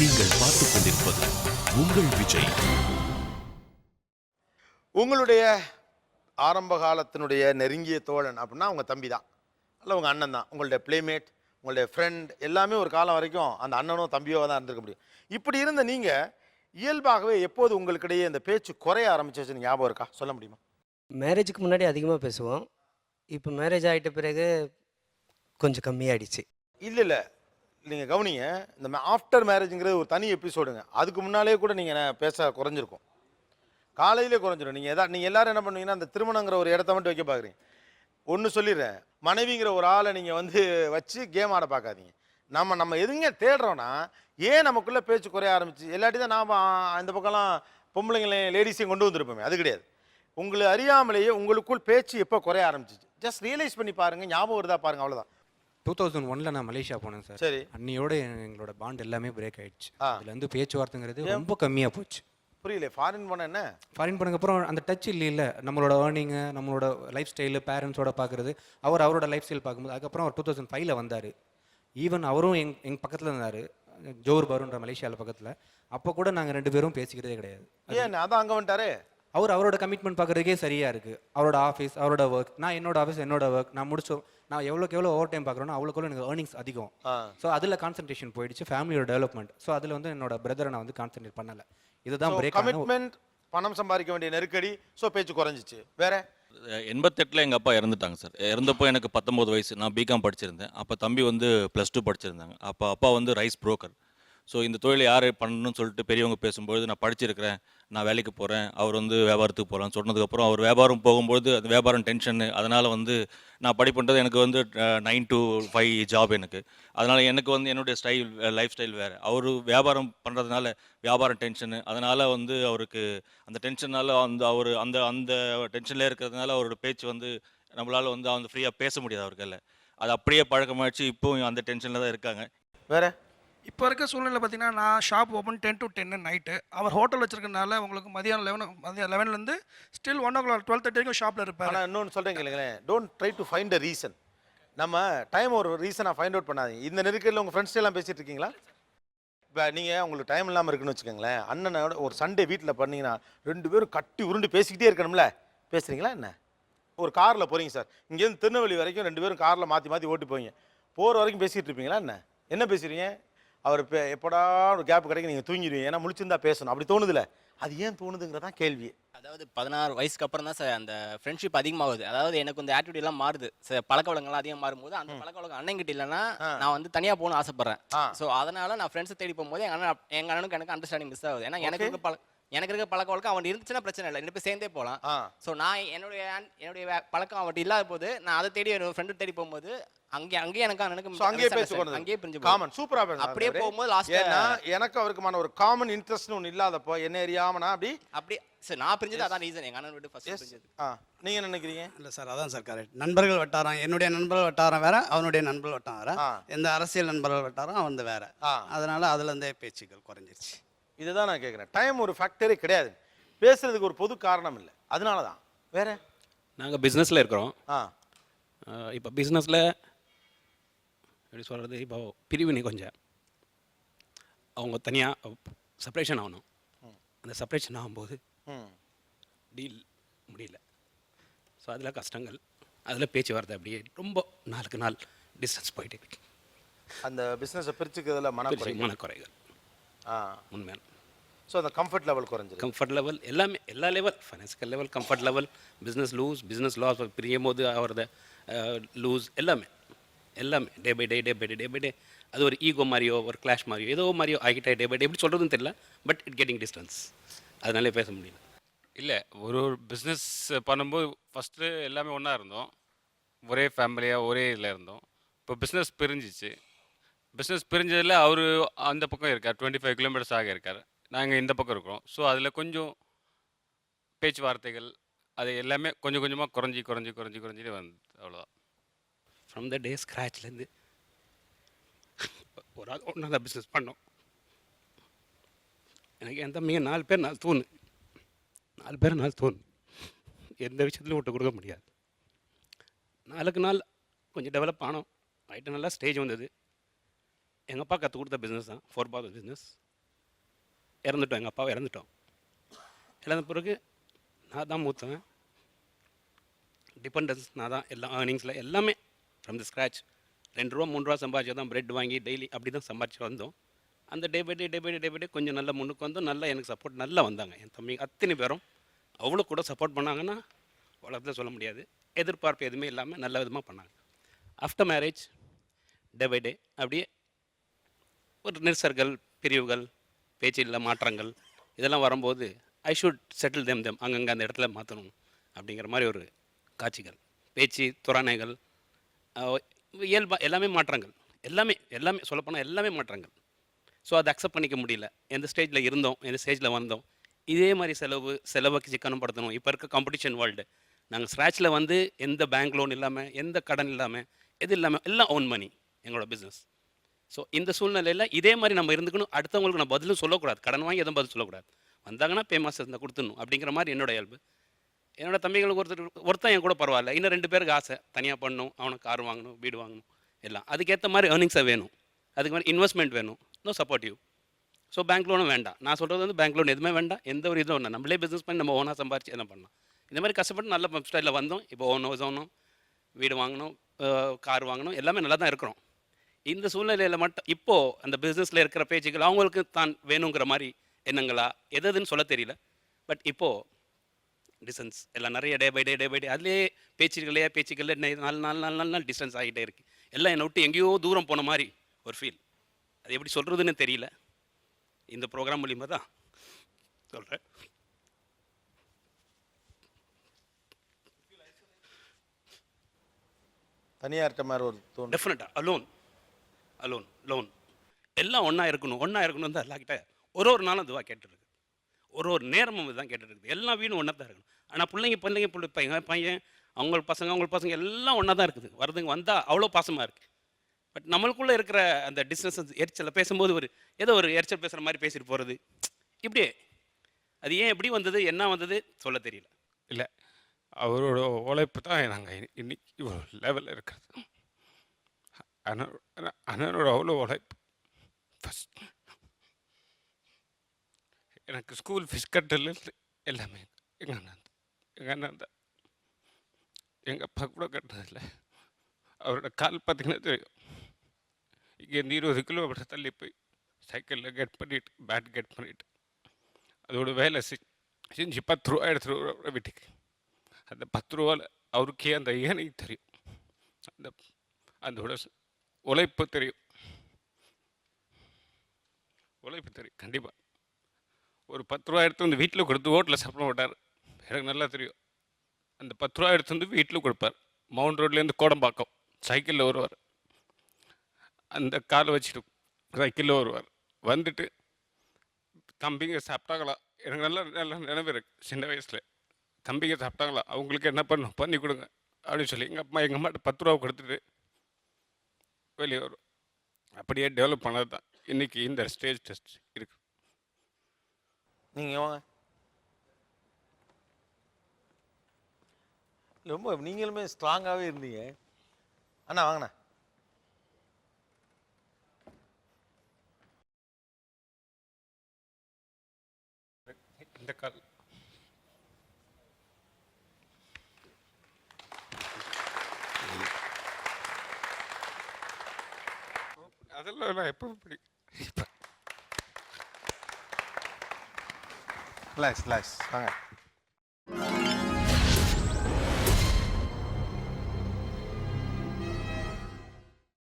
நீங்கள் பார்த்துக் கொண்டிருப்பது உங்கள் விஜய். உங்களுடைய ஆரம்ப காலத்தினுடைய நெருங்கிய தோழன் அப்படின்னா உங்கள் தம்பி தான், இல்லை உங்கள் அண்ணன் தான், உங்களுடைய பிளேமேட், உங்களுடைய ஃப்ரெண்ட் எல்லாமே ஒரு காலம் வரைக்கும் அந்த அண்ணனோ தம்பியோ தான் இருந்திருக்க முடியும். இப்படி இருந்த நீங்கள் இயல்பாகவே எப்போது உங்களுக்கிடையே இந்த பேச்சு குறைய ஆரம்பிச்சிச்சு ஞாபகம் இருக்கா? சொல்ல முடியுமா? மேரேஜுக்கு முன்னாடி அதிகமாக பேசுவோம். இப்போ மேரேஜ் ஆகிட்ட பிறகு கொஞ்சம் கம்மியாயிடுச்சு. இல்லை இல்லை, நீங்கள் கவனிங்க, இந்த ஆஃப்டர் மேரேஜுங்கிறது ஒரு தனி எபிசோடுங்க. அதுக்கு முன்னாலே கூட நீங்கள் பேச குறைஞ்சிருக்கும், காலையிலே குறைஞ்சிடும். நீங்கள் எல்லாரும் என்ன பண்ணுவீங்கன்னா, அந்த திருமணங்கிற ஒரு இடத்த மட்டும் வைக்க பார்க்குறீங்க. ஒன்று சொல்லிடுறேன், மனைவிங்கிற ஒரு ஆளை நீங்கள் வச்சு கேம் ஆட பார்க்காதீங்க. நம்ம எதுங்க தேடுறோன்னா, ஏன் நமக்குள்ளே பேச்சு குறைய ஆரம்பிச்சு? எல்லாட்டி தான் நாம் இந்த பக்கம்லாம் பொம்பளைங்களையும் லேடிஸையும் கொண்டு வந்திருப்போமே. அது கிடையாது. உங்களை அறியாமலேயே உங்களுக்குள் பேச்சு எப்போ குறைய ஆரம்பிச்சிச்சு ஜஸ்ட் ரியலைஸ் பண்ணி பாருங்கள், ஞாபகம் வருதா பாருங்கள், அவ்வளோதான். 2001 நான் மலேசியா போனேன் சார். சரி. அன்னையோட எங்களோட பாண்ட் எல்லாமே பிரேக் ஆயிடுச்சு. ஆ. அதுல இருந்து பேச்சுவார்த்தைங்கிறது ரொம்ப கம்மியாக போச்சு. புரியல, ஃபாரின் போன என்ன? ஃபாரின் போனதுக்கப்புறம் அந்த டச் இல்லை. நம்மளோட ஏர்னிங்கு, நம்மளோட லைஃப் ஸ்டைலு, பேரண்ட்ஸோட பார்க்குறது, அவரோட லைஃப் ஸ்டைல் பார்க்கும்போது அதுக்கப்புறம் அவர் 2005 வந்தார். ஈவன் அவரும் எங்கள் பக்கத்தில் இருந்தார், ஜோர் பாருன்ற மலேசியாவில் பக்கத்தில். அப்போ கூட நாங்கள் 2 பேரும் பேசிக்கிறதே கிடையாது. ஏன் அதான் அங்கே வந்துட்டாரு? அவரோட கமிட்மெண்ட் பார்க்குறதுக்கே சரியாக இருக்குது. அவரோட ஆஃபீஸ், அவரோட ஒர்க், நான் என்னோட ஆஃபீஸ், என்னோட ஒர்க். நான் முடிச்சோம், நான் எவ்வளோக்கு எவ்வளோ ஓவர் டைம் பார்க்குறேனோ அவ்வளோக்கு எனக்கு ஏர்னிங்ஸ் அதிகம். ஸோ அதில் கான்சன்ட்ரேஷன் போயிடுச்சு, ஃபேமிலியோட டெவலப்மெண்ட். ஸோ அதில் என்னோட பிரதரை நான் கான்சன்ட்ரேட் பண்ணலை. இதுதான் பிரேக். கமிட்மெண்ட், பணம் சம்பாதிக்க வேண்டிய நெருக்கடி, ஸோ பேச்சு குறைஞ்சிச்சு. வேற 88 எங்கள் அப்பா இறந்துட்டாங்க சார். இறந்தப்போ எனக்கு 19 வயசு. நான் பிகாம் படிச்சிருந்தேன். அப்போ தம்பி +2 படிச்சிருந்தாங்க. அப்போ அப்பா ரைஸ் புரோக்கர். ஸோ இந்த தொழிலை யார் பண்ணணும்னு சொல்லிட்டு பெரியவங்க பேசும்போது, நான் படிச்சிருக்கிறேன், நான் வேலைக்கு போகிறேன், அவர் வியாபாரத்துக்கு போகலான்னு சொன்னதுக்கப்புறம் அவர் வியாபாரம் போகும்போது அது வியாபாரம் டென்ஷனு. அதனால் நான் படிப்புன்றது எனக்கு 9 to 5 ஜாப் எனக்கு. அதனால் எனக்கு என்னுடைய லைஃப் ஸ்டைல் வேறு. அவர் வியாபாரம் பண்ணுறதுனால வியாபாரம் டென்ஷனு. அதனால் அவருக்கு அந்த டென்ஷனால் அவர் அந்த டென்ஷன்லேயே இருக்கிறதுனால அவரோட பேச்சு நம்மளால் அந்த ஃப்ரீயாக பேச முடியாது அவருக்கால. அது அப்படியே பழக்கமாகிடுச்சு. இப்போவும் அந்த டென்ஷனில் தான் இருக்காங்க. வேற இப்போ இருக்க சூழ்நிலை பார்த்தீங்கன்னா, நான் ஷாப் ஓப்பன் 10 to 10 நைட்டு. அவர் ஹோட்டல் வச்சிருக்கனால உங்களுக்கு மதியம் 11லேருந்து ஸ்டில் 1 o'clock 12:30 வரைக்கும் ஷாப்பில் இருப்பார். ஆனால் இன்னொன்று சொல்கிறேன் கேளுங்களேன், don't try to find a reason. நம்ம டைம் ஒரு ரீசனாக ஃபைண்ட் அவுட் பண்ணாதீங்க. இந்த நெருக்கடியில் உங்கள் ஃப்ரெண்ட்ஸ் எல்லாம் பேசிகிட்டு இருக்கீங்களா? இப்போ நீங்கள் உங்களுக்கு டைம் இல்லாமல் இருக்குன்னு வச்சுக்கோங்களேன், அண்ணனோட ஒரு சண்டே வீட்டில் பண்ணீங்கன்னா 2 பேரும் கட்டி உருண்டு பேசிக்கிட்டே இருக்கணும்ல. பேசுகிறீங்களா என்ன? ஒரு காரில் போகிறீங்க சார், இங்கேருந்து திருநெல்வேலி வரைக்கும் 2 பேரும் காரில் மாற்றி ஓட்டி போவீங்க. போகிற வரைக்கும் பேசிகிட்டு இருப்பீங்களா என்ன பேசுகிறீங்க? அவர் எப்படா ஒரு கேப் கிடைக்கும், நீங்கள் தூங்கிடுவீங்க. ஏன்னா முழிச்சிருந்தா பேசணும். அப்படி தோணுதில்ல? அது ஏன் தோணுதுங்கிறதான் கேள்வி. அதாவது 16 வயசுக்கு அப்புறம் தான் சார் அந்த ஃப்ரெண்ட்ஷிப் அதிகமாகுது. அதாவது எனக்கு இந்த ஆட்டிடியூட் எல்லாம் மாறுது சார். பழக்க வழக்கங்கள்லாம் அதிகம் மாறும்போது அந்த பழக்க வழக்கம் அண்ணங்கிட்ட இல்லைன்னா நான் தனியாக போகணும்னு ஆசைப்படுறேன். ஸோ அதனால நான் ஃப்ரெண்ட்ஸை தேடி போகும்போது எங்கள் அண்ணனுக்கு எனக்கு அண்டர்ஸ்டாண்டிங் மிஸ் ஆகுது. ஏன்னா எனக்கு இருக்க பழக்க வழக்கம் அவன் இருந்துச்சுன்னா பிரச்சனை இல்லை, 2 பேர் சேர்ந்தே போகலாம். ஸோ நான் என்னுடைய பழக்கம் அவன் இல்லாத போது நான் அதை தேடி ஃப்ரெண்டு தேடி போகும்போது அங்கேயே எனக்கு அங்கேயே பிரிஞ்சு காமன் சூப்பரா அப்படியே போகும்போது லாஸ்ட் எனக்கு அவருக்குமான ஒரு காமன் இன்ட்ரெஸ்ட்னு ஒன்று இல்லாதப்போ என்ன எரியாமனா அப்படி சார் நான் பிரிஞ்சது அதான் ரீசன். எங்கள் அண்ணன் விட்டு ஃபர்ஸ்ட் பிரிஞ்சது. நீங்க என்ன நினைக்கிறீங்க? இல்லை சார், அதான் சார் கரெக்ட். நண்பர்கள் வட்டாரம், என்னுடைய நண்பர்கள் வட்டாரம் வேற, அவனுடைய நண்பர்கள் வட்டாரம் வேற, எந்த அரசியல் நண்பர்கள் வட்டாரம் அவன் வேற. அதனால அதுல இருந்தே பேச்சுக்கள் குறைஞ்சிருச்சு. இதுதான் நான் கேட்குறேன். டைம் ஒரு ஃபேக்டரே கிடையாது, பேசுறதுக்கு ஒரு பொது காரணம் இல்லை, அதனால தான். வேற நாங்கள் பிஸ்னஸில் இருக்கிறோம். இப்போ பிஸ்னஸில் எப்படி சொல்கிறது, இப்போ பிரிவினை கொஞ்சம் அவங்க தனியாக செப்பரேஷன் ஆகணும். அந்த செப்பரேஷன் ஆகும்போது டீல் முடியல. ஸோ அதில் கஷ்டங்கள், அதில் பேச்சுவார்த்தை அப்படியே ரொம்ப நாளுக்கு நாள் டிஸ்டன்ஸ் போயிட்டு இருக்கு. அந்த பிஸ்னஸை பிரிச்சுக்கிறதுல மனக்குறைகள் உண்மையான. ஸோ அந்த கம்ஃபர்ட் லெவல் குறைஞ்சிருக்கு. கம்ஃபர்ட் லெவல் எல்லாமே, எல்லா level, financial level, comfort level, business loss பிரியும் போது அவரது லூஸ் எல்லாமே டே பை டே அது ஒரு ஈகோ மாதிரியோ ஒரு கிளாஷ் மாதிரியோ ஏதோ மாதிரியோ ஆகிட்டே டே பை டே எப்படி சொல்கிறதுன்னு தெரியல. பட் இட் கெட்டிங் டிஸ்டன்ஸ், அதனாலே பேச முடியல. இல்லை, ஒரு பிஸ்னஸ் பண்ணும்போது ஃபஸ்ட்டு எல்லாமே ஒன்றா இருந்தோம், ஒரே ஃபேமிலியாக ஒரே இதில் இருந்தோம். இப்போ பிஸ்னஸ் பிரிஞ்சிச்சு. பிஸ்னஸ் பிரிஞ்சதில் அவர் அந்த பக்கம் இருக்கார், 25 கிலோமீட்டர்ஸ் ஆக இருக்கார், நாங்கள் இந்த பக்கம் இருக்கிறோம். ஸோ அதில் கொஞ்சம் பேச்சுவார்த்தைகள் அது எல்லாமே கொஞ்சம் கொஞ்சமாக குறைஞ்சிட்டே வந்து அவ்வளோதான். ஃப்ரம் த டே ஸ்க்ராட்ச்லேருந்து ஒரு ஆள் ஒன்றா தான் பிஸ்னஸ் பண்ணோம். எனக்கு என் தம்பிங்க 4 பேர் 4 தூண், 4 பேர் 4 தூண். எந்த விஷயத்துலையும் விட்டு கொடுக்க முடியாது. நாளுக்கு நாள் கொஞ்சம் டெவலப் ஆனோம், ஆகிட்டு நல்லா ஸ்டேஜ் வந்தது. எங்கள் அப்பா கற்றுக் கொடுத்த பிஸ்னஸ் தான் 4 பார் பிஸ்னஸ். இறந்துட்டோம், எங்கள் அப்பாவை இறந்துட்டோம். இறந்த பிறகு நான் தான் மூத்தவன். டிபெண்டன்ஸ் நான் தான், எல்லாம் ஏர்னிங்ஸில் எல்லாமே ஃப்ரம் த ஸ்க்ராச். 2 ரூபா 3 ரூபா சம்பாதிச்சு தான் பிரெட் வாங்கி டெய்லி அப்படி தான் சம்பாதிச்சு வந்தோம். அந்த டே பை டே கொஞ்சம் நல்லா முன்னுக்கு வந்தோம். நல்லா எனக்கு சப்போர்ட் நல்லா வந்தாங்க. என் தம்பி அத்தனை பேரும் அவ்வளோ கூட சப்போர்ட் பண்ணாங்கன்னா உலகத்தில் சொல்ல முடியாது. எதிர்பார்ப்பு எதுவுமே இல்லாமல் நல்ல விதமாக பண்ணாங்க. After marriage day by day அப்படியே ஒரு நெரிசல்கள், பிரிவுகள், பேச்சில் மாற்றங்கள் இதெல்லாம் வரும்போது ஐ ஷுட் செட்டில் தெம் அங்கங்கே அந்த இடத்துல மாற்றணும் அப்படிங்கிற மாதிரி ஒரு காட்சிகள், பேச்சு, துறனைகள், இயல்பா எல்லாமே மாற்றங்கள். எல்லாமே சொல்லப்போனால் எல்லாமே மாற்றங்கள். ஸோ அதை அக்செப்ட் பண்ணிக்க முடியல. எந்த ஸ்டேஜில் இருந்தோம், எந்த ஸ்டேஜில் வந்தோம். இதே மாதிரி செலவுக்கு சிக்கனம் படுத்தணும். இப்போ இருக்க காம்படிஷன் வேர்ல்டு. நாங்கள் ஸ்க்ராட்சில் வந்து எந்த பேங்க் லோன் இல்லாமல், எந்த கடன் இல்லாமல், எது இல்லாமல் எல்லாம் ஓன் மணி எங்களோட பிஸ்னஸ். ஸோ இந்த சூழ்நிலையில் இதே மாதிரி நம்ம இருந்துக்கணும். அடுத்தவங்களுக்கு நான் பதிலும் சொல்லக்கூடாது. கடன் வாங்கி எதுவும் பதில் சொல்லக்கூடாது. வந்தாங்கன்னா பே மாதம் இருந்தால் கொடுத்துடணும் அப்படிங்கிற மாதிரி என்னோட இயல்பு. என்னோட தம்பிகளுக்கு ஒருத்தன் என் கூட பரவாயில்ல. இன்னும் 2 பேருக்கு ஆசை தனியாக பண்ணணும், அவனுக்கு கார் வாங்கணும், வீடு வாங்கணும், எல்லாம் அதுக்கேற்ற மாதிரி ஏர்னிங்ஸை வேணும். அதுக்கு மாதிரி இன்வெஸ்ட்மெண்ட் வேணும். No supportive. ஸோ பேங்க் லோனும் வேண்டாம். நான் சொல்கிறது வந்து பேங்க் லோன் எதுவுமே வேண்டாம். எந்த ஒரு இதுவும் வேண்டாம். நம்மளே பிஸ்னஸ் பண்ணி நம்ம ஓனாக சம்பாரிச்சு என்ன பண்ணலாம். இந்த மாதிரி கஷ்டப்பட்டு நல்ல ஸ்டைலில் வந்தோம். இப்போ ஓனும் வீடு வாங்கணும், கார் வாங்கணும், எல்லாமே நல்லா தான் இருக்கிறோம். இந்த சூழ்நிலையில் மட்டும் இப்போது அந்த பிஸ்னஸில் இருக்கிற பேச்சுக்கள் அவங்களுக்கு தான் வேணுங்கிற மாதிரி எண்ணங்களா எதுன்னு சொல்ல தெரியல. பட் இப்போது டிஸ்டன்ஸ் எல்லாம் நிறைய டே பை டே அதுலேயே பேச்சுக்களே நாலு டிஸ்டன்ஸ் ஆகிட்டே இருக்குது. எல்லாம் என்னை விட்டு எங்கேயோ தூரம் போன மாதிரி ஒரு ஃபீல். அது எப்படி சொல்கிறதுன்னு தெரியல. இந்த ப்ரோக்ராம் மூலிமா தான் சொல்கிறேன். தனியார்ட்ட மாதிரி ஒரு தோணும். டெஃபினட்டாக அலோன் எல்லாம் ஒன்றா இருக்கணும் தான் எல்லாக்கிட்ட ஒரு நாளும் அதுவாக கேட்டுருக்கு. ஒரு நேரமும் இதுதான் கேட்டுருக்கு. எல்லா வீடும் ஒன்றா தான் இருக்கணும். ஆனால் பிள்ளைங்க பையன் அவங்க பசங்க எல்லாம் ஒன்றா தான் இருக்குது. வருதுங்க வந்தால் அவ்வளோ பாசமாக இருக்குது. பட் நம்மளுக்குள்ளே இருக்கிற அந்த டிஸ்டன்ஸ் எரிச்சலை பேசும்போது ஏதோ ஒரு எரிச்சல் பேசுகிற மாதிரி பேசிட்டு போகிறது இப்படியே அது ஏன் எப்படி வந்தது, என்ன வந்தது சொல்ல தெரியல. இல்லை, அவரோட உழைப்பு தான் நாங்கள் இன்னைக்கு இவ்வளோ லெவலில் இருக்கிறது. அண்ணனோட அவ்வளோ உழைப்பு. ஃபஸ்ட் எனக்கு ஸ்கூல் ஃபீஸ் கட்டல எல்லாமே எங்கள் அண்ணன் தான். எங்கள் அப்பா கூட கட்டினதில்லை. அவரோட கால் பார்த்தீங்கன்னா தெரியும். இங்கேருந்து 20 கிலோமீட்டர் தள்ளி போய் சைக்கிளில் பேட் கெட் பண்ணிட்டு அதோட வேலை செஞ்சு 10 ரூபா எடுத்துகிட்டு வருவார் வீட்டுக்கு. அந்த 10 ரூபாவில் அவருக்கே அந்த ஏனைக்கு தெரியும். அதோட உழைப்பு தெரியும். கண்டிப்பாக ஒரு 10 ரூபா எடுத்து வந்து வீட்டில் கொடுத்து ஹோட்டலில் சாப்பிட மாட்டார். எனக்கு நல்லா தெரியும். அந்த 10 ரூபா எடுத்து வந்து வீட்டில் கொடுப்பார். மவுண்ட் ரோட்லேருந்து கோடம்பாக்கம் சைக்கிளில் வருவார். அந்த காலை வச்சுட்டு சைக்கிளில் வருவார். வந்துட்டு தம்பிங்க சாப்பிட்டாங்களா, எனக்கு நல்லா நினைவு இருக்கு. சின்ன வயசில் தம்பிங்க சாப்பிட்டாங்களா, அவங்களுக்கு என்ன பண்ணி கொடுங்க அப்படின்னு சொல்லி எங்கள் அம்மாட்ட 10 ரூபா கொடுத்துட்டு வெளியே வரும். அப்படியே டெவலப் பண்ணது தான் இன்றைக்கி இந்த ஸ்டேஜ் டெஸ்ட் இருக்குது. நீங்கள் வாங்க. ரொம்ப நீங்களுமே ஸ்ட்ராங்காகவே இருந்தீங்க. அண்ணா வாங்கண்ணா. இந்த கால் அதெல்லாம் நான் எப்போ ரிலாக்ஸ் வாங்க.